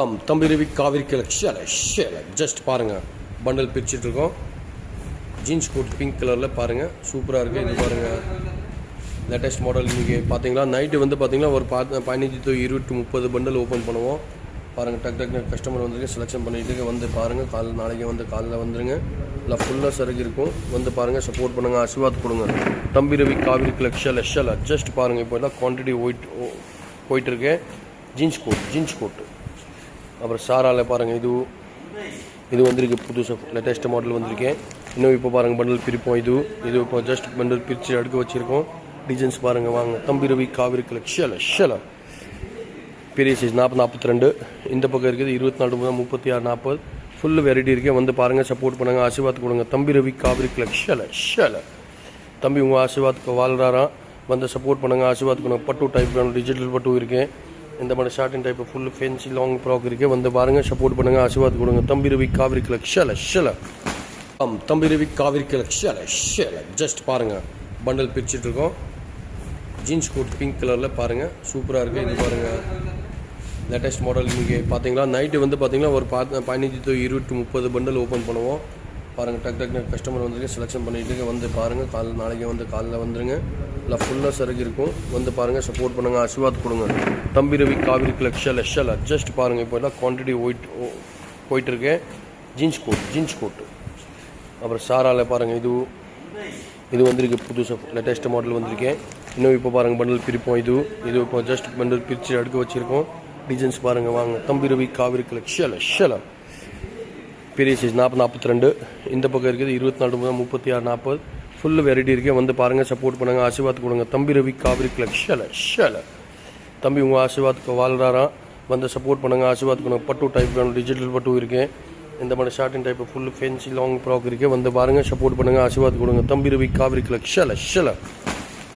தம்பி Ravi Kaveri collection just பாருங்கள், bundle பிரிச்சுட்ருக்கோம். Jeans code pink கலரில் பாருங்கள், சூப்பராக இருக்குது. இது பாருங்கள், லேட்டஸ்ட் மாடல். இன்றைக்கி பார்த்தீங்களா, நைட்டு வந்து பார்த்தீங்கன்னா ஒரு 15 to 20 30 பண்டல் ஓப்பன் பண்ணுவோம். பாருங்கள், டக்கு கஸ்டமர் வந்துருக்கு, செலெக்ஷன் பண்ணிட்டு வந்து பாருங்கள். நாளைக்கு வந்து காலையில் வந்துடுங்க. இல்லை ஃபுல்லாக சரக்கு இருக்கும். வந்து பாருங்கள், சப்போர்ட் பண்ணுங்கள், ஆசீர்வாத் கொடுங்க. தம்பி ரவி காவிரி கலெக்ஷன் ஜஸ்ட் பாருங்கள். இப்போ எல்லாம் குவான்டிட்டி போயிட்டுருக்கு. ஜீன்ஸ் கோட் அப்புறம் சாராவில் பாருங்கள், இது வந்திருக்கு, புதுசாக லேட்டஸ்ட் மாடல் வந்திருக்கேன். இன்னும் இப்போ பாருங்கள், பண்டல் பிரிப்போம். இது இப்போ ஜஸ்ட் பண்டல் பிரித்து அடுக்க வச்சுருக்கோம். டிசைன்ஸ் பாருங்கள், வாங்க. தம்பி ரவி காவிரி கலெக்ஷன் பெரிய சைஸ் 40-42. இந்த பக்கம் இருக்குது 24 36 40. ஃபுல்லு வெரைட்டி இருக்கேன். வந்து பாருங்கள், சப்போர்ட் பண்ணுங்கள், ஆசீர்வாத் கொடுங்க. தம்பி ரவி காவிரி கலெக்ஷன். தம்பி உங்கள் ஆசீர்வாத்துக்கு வாழ்றாராம். வந்து சப்போர்ட் பண்ணுங்கள், ஆசீர்வாத் கொடுங்க. பட்டு டைப் வேணும், டிஜிட்டல் பட்டு இருக்கேன். இந்த மாதிரி short and type full fancy long frock இருக்குது. வந்து பாருங்கள், சப்போர்ட் பண்ணுங்கள், ஆசீர்வாத் கொடுங்க. தம்பி ரவி காவிரி கலெக்ஷன் தம்பி ரவி காவிரி கலெக்ஷன் ஜஸ்ட் பாருங்கள், பண்டல் பிரிச்சுட்ருக்கோம். ஜீன்ஸ் கோட் பிங்க் கலரில் பாருங்கள், சூப்பராக இருக்குது. இது பாருங்கள், லேட்டஸ்ட் மாடல். இன்றைக்கி பார்த்தீங்களா, நைட்டு வந்து பார்த்தீங்கன்னா ஒரு 15 to 20 30 பண்டல் ஓப்பன் பண்ணுவோம். பாருங்கள், டக்கு கஸ்டமர் வந்துருக்கு, செலெக்ஷன் பண்ணிட்டு வந்து பாருங்கள். நாளைக்கு வந்து காலையில் வந்துடுங்க. இல்லை ஃபுல்லாக சரக்கு இருக்கும். வந்து பாருங்கள், சப்போர்ட் பண்ணுங்கள், ஆசீர்வாத் கொடுங்க. தம்பி ரவி காவிரி கலெக்ஷன் ஜஸ்ட் பாருங்கள். இப்போ எல்லாம் குவான்டிட்டி போயிட்டுருக்கு. ஜீன்ஸ் கோட் அப்புறம் சாராவில் பாருங்கள், இது வந்திருக்கு, புதுசாக லேட்டஸ்ட் மாடல் வந்திருக்கேன். இன்னும் இப்போ பாருங்கள், பண்டல் பிரிப்போம். இது இப்போ ஜஸ்ட் பண்டல் பிரித்து அடுக்க வச்சுருக்கோம். டிசைன்ஸ் பாருங்கள், வாங்க. தம்பி ரவி காவிரி கலெக்ஷன் பெரிய சைஸ் 40-42. இந்த பக்கம் இருக்குது 24 36 40. ஃபுல்லு வெரைட்டி இருக்கேன். வந்து பாருங்கள், சப்போர்ட் பண்ணுங்கள், ஆசீர்வாத் கொடுங்க. தம்பி ரவி காவிரி கலெக்ஷன். தம்பி உங்கள் ஆசீர்வாத்துக்கு வாழ்றாராம். வந்து சப்போர்ட் பண்ணுங்கள், ஆசீர்வாத் கொடுங்க. பட்டு டைப் வேணும், டிஜிட்டல் பட்டு இருக்கேன். இந்த மாதிரி short and type full fancy long frock இருக்குது. வந்து பாருங்கள், சப்போர்ட் பண்ணுங்கள், ஆசீர்வாத் கொடுங்க. தம்பி ரவி காவிரி கலெக்ஷன்